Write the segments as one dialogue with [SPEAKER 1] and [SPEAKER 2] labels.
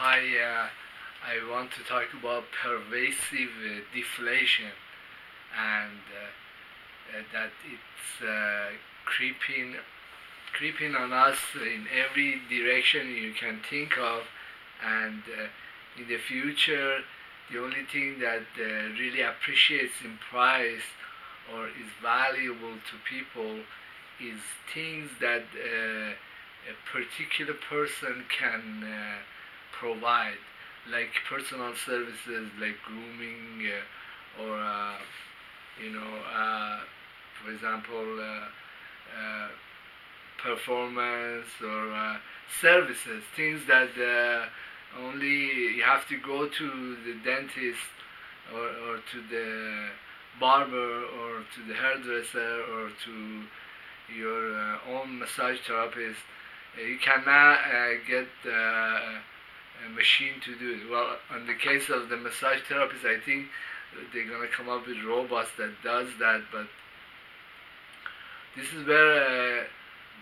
[SPEAKER 1] Hi, I want to talk about pervasive deflation and that it's creeping on us in every direction you can think of, and in the future, the only thing that really appreciates in price or is valuable to people is things that a particular person can provide, like personal services like grooming or you know for example performance or services, things that only you have to go to the dentist or to the barber or to the hairdresser or to your own massage therapist. You cannot get a machine to do it. Well, in the case of the massage therapist, I think they're gonna come up with robots that does that. But this is where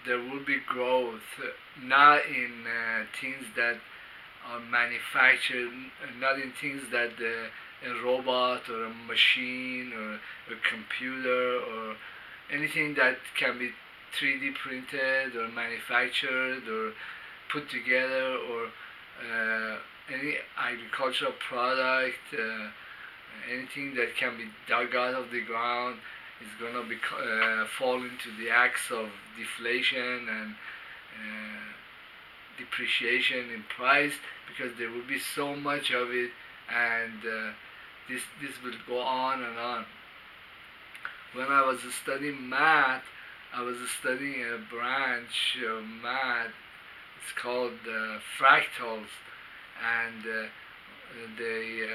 [SPEAKER 1] there will be growth, not in things that are manufactured, not in things that a robot or a machine or a computer or anything that can be 3D printed or manufactured or put together, or any agricultural product, anything that can be dug out of the ground is going to be fall into the acts of deflation and depreciation in price, because there will be so much of it, and this will go on and on. When I was studying math, I was studying a branch of math. It's called fractals, and they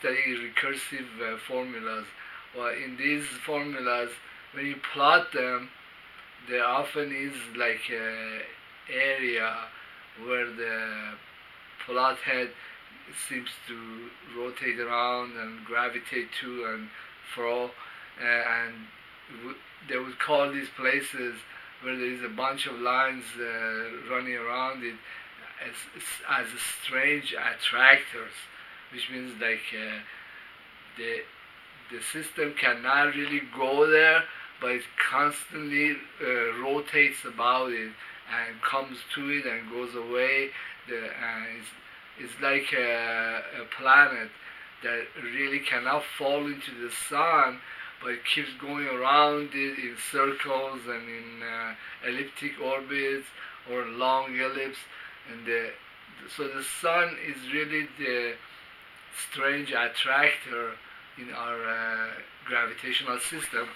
[SPEAKER 1] study recursive formulas. Well, in these formulas, when you plot them, there often is like a area where the plot head seems to rotate around and gravitate to and fro, and they would call these places where there is a bunch of lines running around it as strange attractors, which means like the system cannot really go there, but it constantly rotates about it and comes to it and goes away. It's like a planet that really cannot fall into the sun, but it keeps going around it in circles and in elliptic orbits or long ellipse. And so the sun is really the strange attractor in our gravitational system.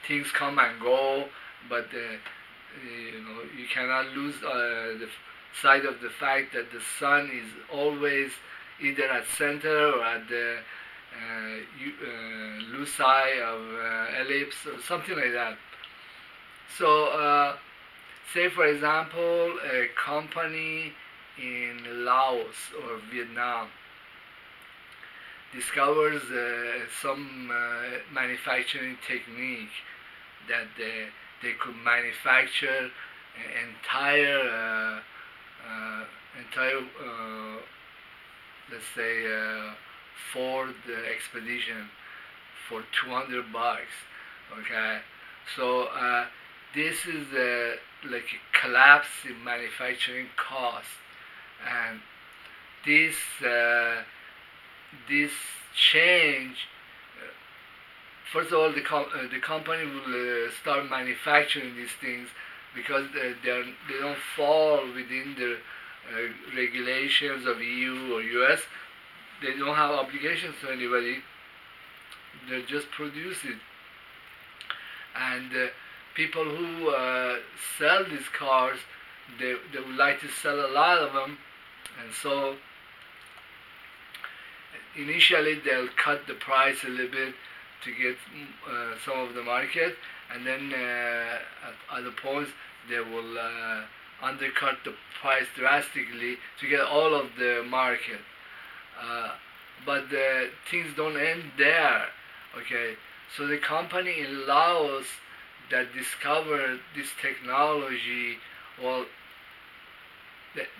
[SPEAKER 1] Things come and go, but you cannot lose the sight of the fact that the sun is always either at center or at the loci of ellipse or something like that. So say for example a company in Laos or Vietnam discovers some manufacturing technique that they could manufacture entire let's say Ford expedition for $200. Okay, so this is like a collapse in manufacturing cost, and this this change. First of all, the company will start manufacturing these things because they don't fall within the regulations of EU or US. They don't have obligations to anybody. They just produce it, and people who sell these cars, they would like to sell a lot of them, and so initially they'll cut the price a little bit to get some of the market, and then at other points they will undercut the price drastically to get all of the market. But things don't end there. Okay, so the company in Laos that discovered this technology, well,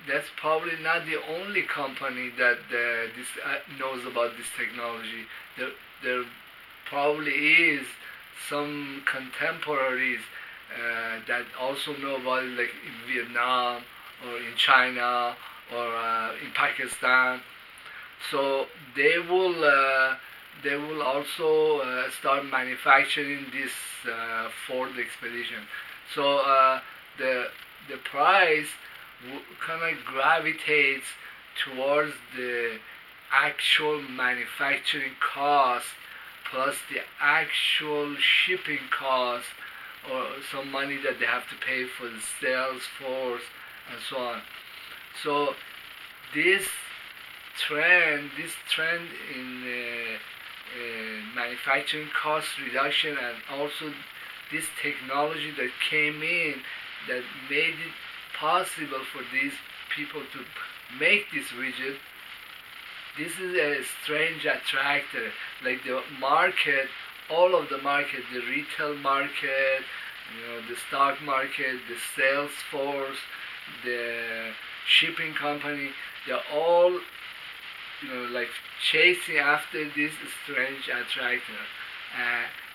[SPEAKER 1] that's probably not the only company that this knows about this technology. There probably is some contemporaries that also know about it, like in Vietnam or in China or in Pakistan. So they will also start manufacturing this Ford Expedition. So the the price kind of gravitates towards the actual manufacturing cost plus the actual shipping cost or some money that they have to pay for the sales force and so on. So this this trend in manufacturing cost reduction, and also this technology that came in that made it possible for these people to make this widget, this is a strange attractor. Like the market, all of the market, the retail market, the stock market, the sales force, the shipping company, they're all like chasing after this strange attractor.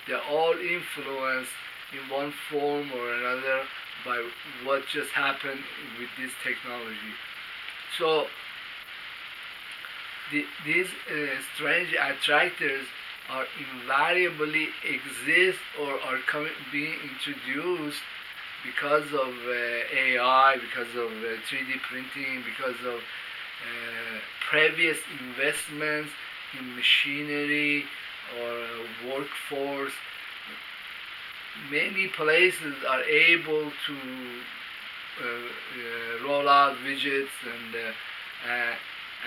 [SPEAKER 1] They're all influenced in one form or another by what just happened with this technology. So these strange attractors are invariably exist or are being introduced because of AI, because of 3D printing, because of previous investments in machinery or workforce. Many places are able to roll out widgets,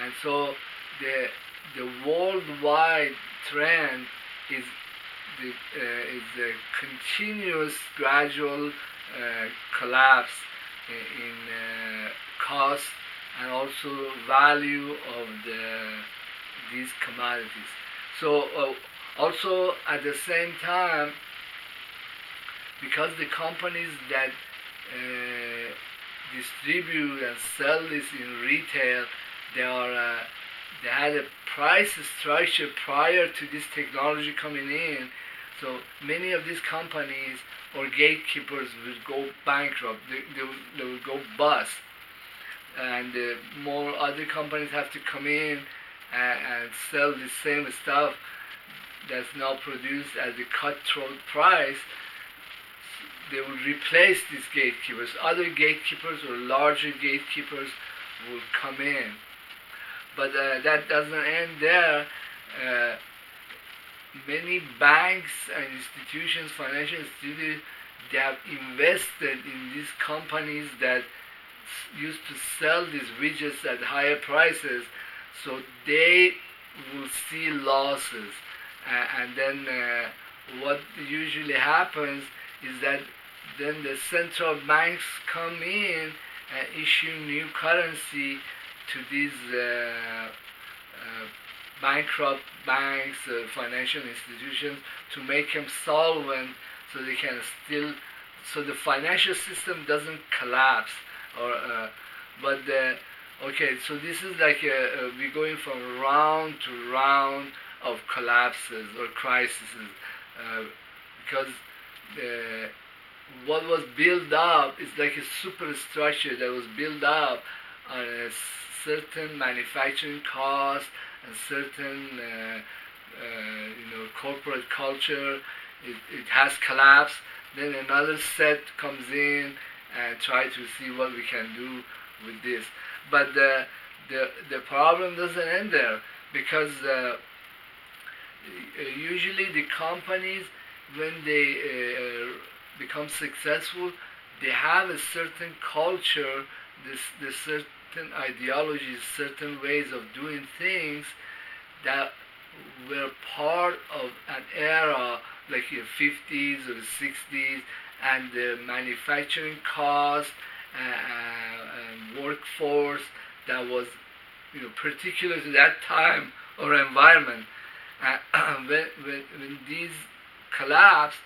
[SPEAKER 1] and so the worldwide trend is the continuous gradual collapse in cost and also value of these commodities. So also at the same time, because the companies that distribute and sell this in retail, they had a price structure prior to this technology coming in. So many of these companies or gatekeepers will go bankrupt. They will go bust, and more other companies have to come in and sell the same stuff that's now produced at the cutthroat price. They will replace these gatekeepers. Other gatekeepers or larger gatekeepers will come in. But that doesn't end there. Many banks and institutions, financial institutions, they have invested in these companies that used to sell these widgets at higher prices, so they will see losses. And then what usually happens is that then the central banks come in and issue new currency to these bankrupt banks, financial institutions, to make them solvent, so they can still, so the financial system doesn't collapse. Or, okay, so this is like we're going from round to round of collapses or crises, because what was built up is like a superstructure that was built up on a certain manufacturing cost and certain corporate culture. It has collapsed. Then another set comes in and try to see what we can do with this. But the problem doesn't end there, because usually the companies, when they become successful, they have a certain culture, this certain ideologies, certain ways of doing things that were part of an era like the 50s or the 60s, and the manufacturing cost and workforce that was particular to that time or environment. When these collapse,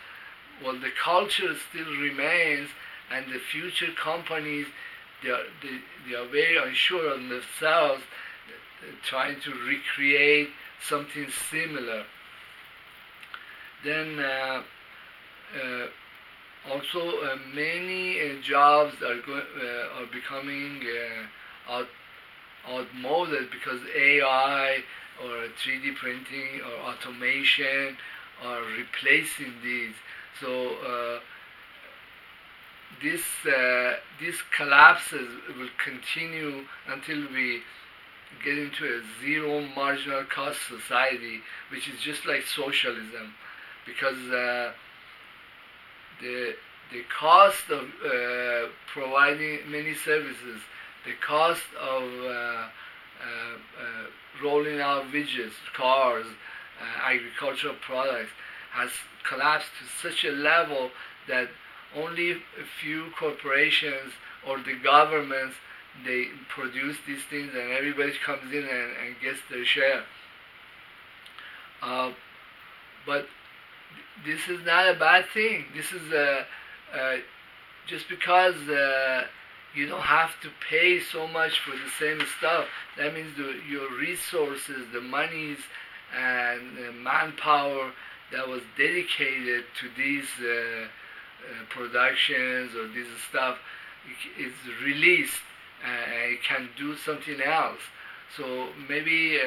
[SPEAKER 1] well, the culture still remains, and the future companies they are very unsure of themselves, trying to recreate something similar. Then also many jobs are becoming outmoded because AI or 3D printing or automation are replacing these. So these collapses will continue until we get into a zero marginal cost society, which is just like socialism, because the cost of providing many services, the cost of rolling out widgets, cars, agricultural products has collapsed to such a level that only a few corporations or the governments, they produce these things and everybody comes in and gets their share. But this is not a bad thing. This is just because you don't have to pay so much for the same stuff. That means your resources, the monies and manpower that was dedicated to these productions or this stuff is released and it can do something else. So maybe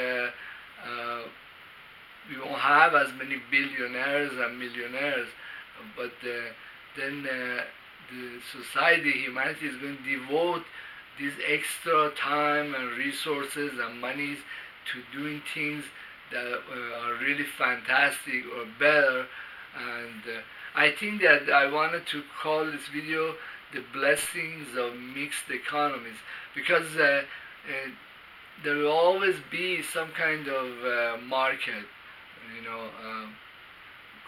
[SPEAKER 1] we won't have as many billionaires and millionaires, but then the society, humanity is going to devote this extra time and resources and monies to doing things that are really fantastic or better. And I think that I wanted to call this video the blessings of mixed economies, because there will always be some kind of market,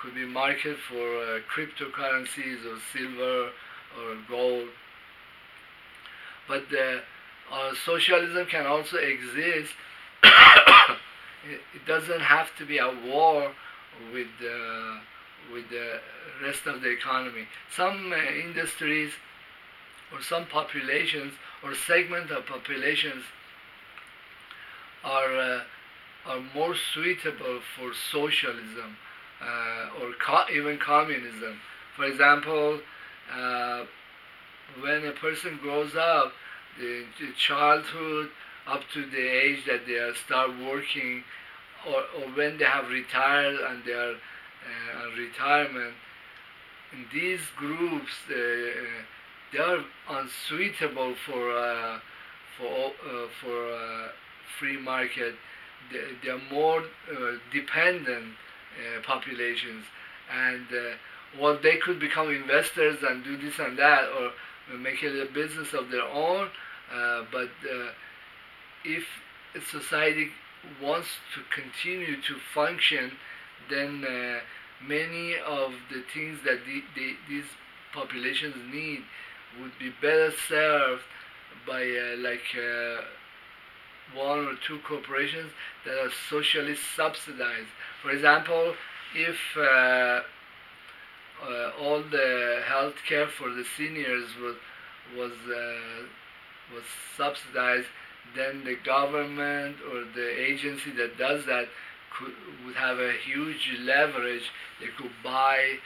[SPEAKER 1] could be market for cryptocurrencies or silver or gold. But socialism can also exist. It doesn't have to be a war with the rest of the economy. Some industries or some populations or segment of populations are more suitable for socialism or even communism. For example, when a person grows up, the childhood up to the age that they start working, or when they have retired and they are on retirement, in these groups they are unsuitable for free market. They are more dependent populations, and while they could become investors and do this and that, or make it a business of their own, but if a society wants to continue to function, then many of the things that these populations need would be better served by one or two corporations that are socially subsidized. For example, if all the health care for the seniors was subsidized, then the government or the agency that does that would have a huge leverage. They could buy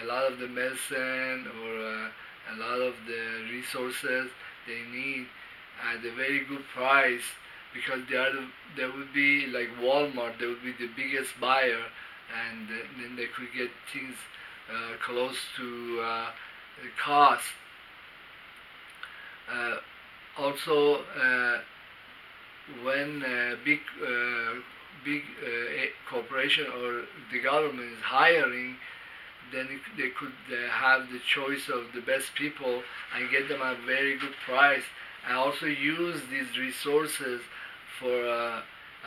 [SPEAKER 1] a lot of the medicine or a lot of the resources they need at a very good price, because they would be like Walmart. They would be the biggest buyer, and then they could get things close to cost. Also, when big corporation or the government is hiring, then they could have the choice of the best people and get them at a very good price, and also use these resources for a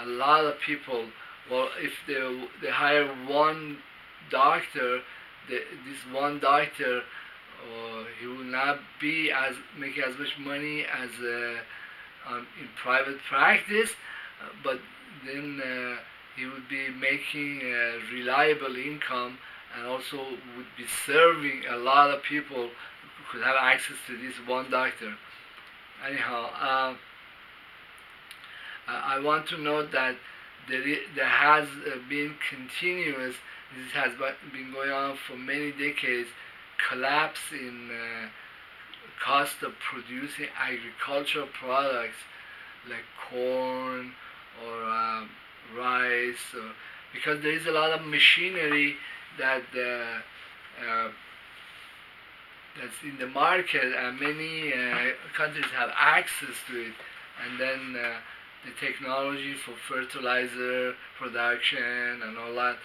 [SPEAKER 1] lot of people. Well, if they hire one doctor, this one doctor, he will not be making as much money as in private practice, but then he would be making a reliable income, and also would be serving a lot of people who could have access to this one doctor. Anyhow, I want to note that there has been continuous, this has been going on for many decades, collapse in cost of producing agricultural products like corn or rice, because there is a lot of machinery that that's in the market, and many countries have access to it, and then the technology for fertilizer production and all that.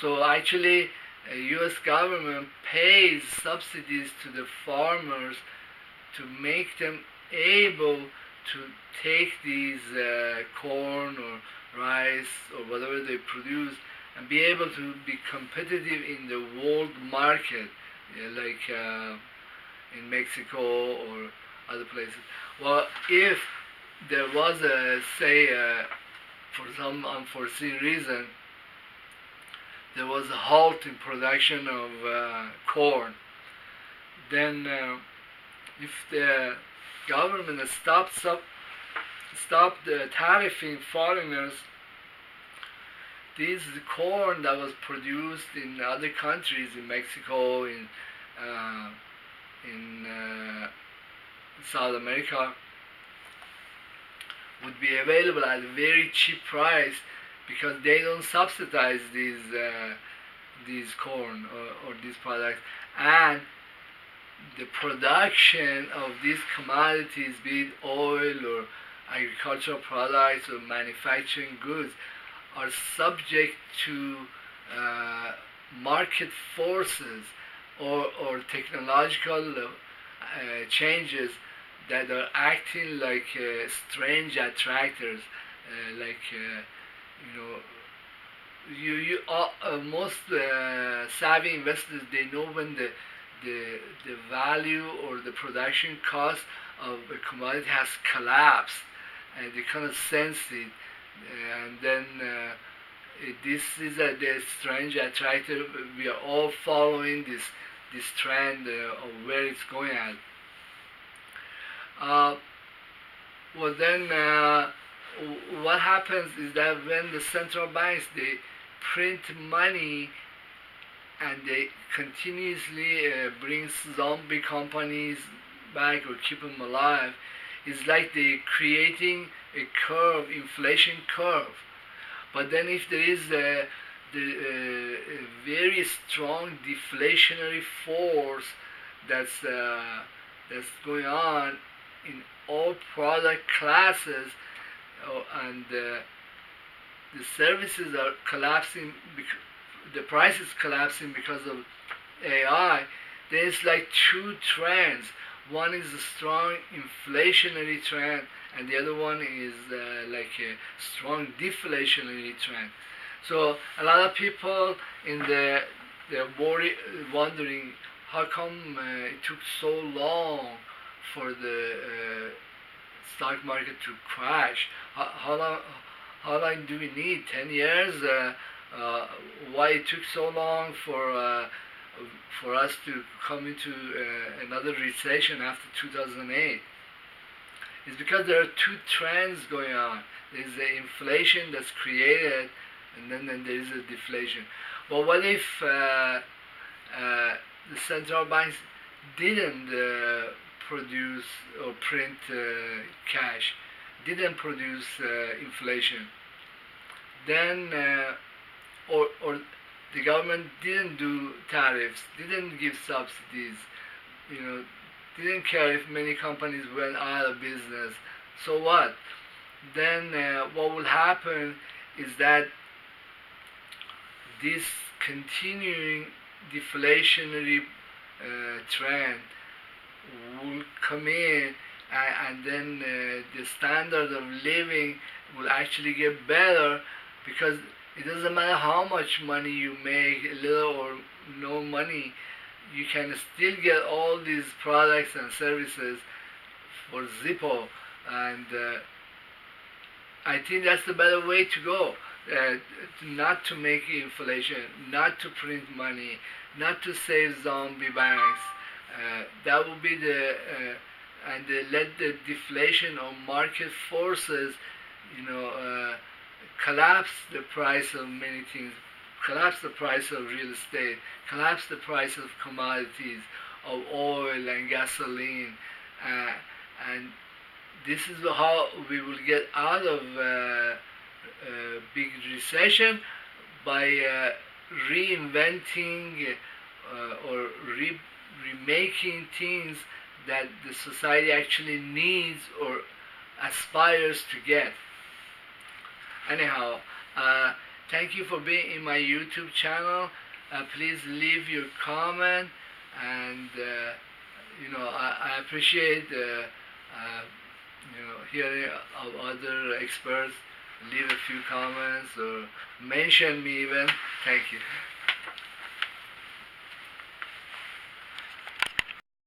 [SPEAKER 1] So actually, U.S. government pays subsidies to the farmers to make them able to take these corn or rice or whatever they produce and be able to be competitive in the world market, like in Mexico or other places. Well, if there was a, say, for some unforeseen reason, there was a halt in production of corn, then if the government stopped tariffing foreigners, this corn that was produced in other countries, in Mexico, in South America, would be available at a very cheap price, because they don't subsidize these corn or these products, and the production of these commodities, be it oil or agricultural products or manufacturing goods, are subject to market forces or technological changes that are acting like strange attractors, like most savvy investors, they know when the value or the production cost of a commodity has collapsed, and they kind of sense it, and then this is the strange attractor. We are all following this trend of where it's going at. Well, then what happens is that when the central banks, they print money and they continuously bring zombie companies back or keep them alive, it's like they're creating a curve, inflation curve. But then if there is a very strong deflationary force that's going on in all product classes, and the services are collapsing, the price is collapsing because of AI, then it's like two trends. One is a strong inflationary trend, and the other one is like a strong deflationary trend. So a lot of people they're wondering how come it took so long for the stock market to crash. How long do we need? 10 years? Why it took so long for us to come into another recession after 2008? It's because there are two trends going on. There's the inflation that's created, and then there is a deflation. Well, what if the central banks didn't produce or print cash, didn't produce inflation? Then, or the government didn't do tariffs, didn't give subsidies, didn't care if many companies went out of business. So what? Then what will happen is that this continuing deflationary trend will come in, and then the standard of living will actually get better, because it doesn't matter how much money you make, little or no money, you can still get all these products and services for Zippo. And I think that's the better way to go. Not to make inflation, not to print money, not to save zombie banks. That would be the and let the deflation or market forces, collapse the price of many things, collapse the price of real estate, collapse the price of commodities, of oil and gasoline, uh, and this is how we will get out of big recession, by reinventing or remaking things that the society actually needs or aspires to get. Anyhow, thank you for being in my YouTube channel. Please leave your comment, and I appreciate hearing of other experts. Leave a few comments or mention me even. Thank you.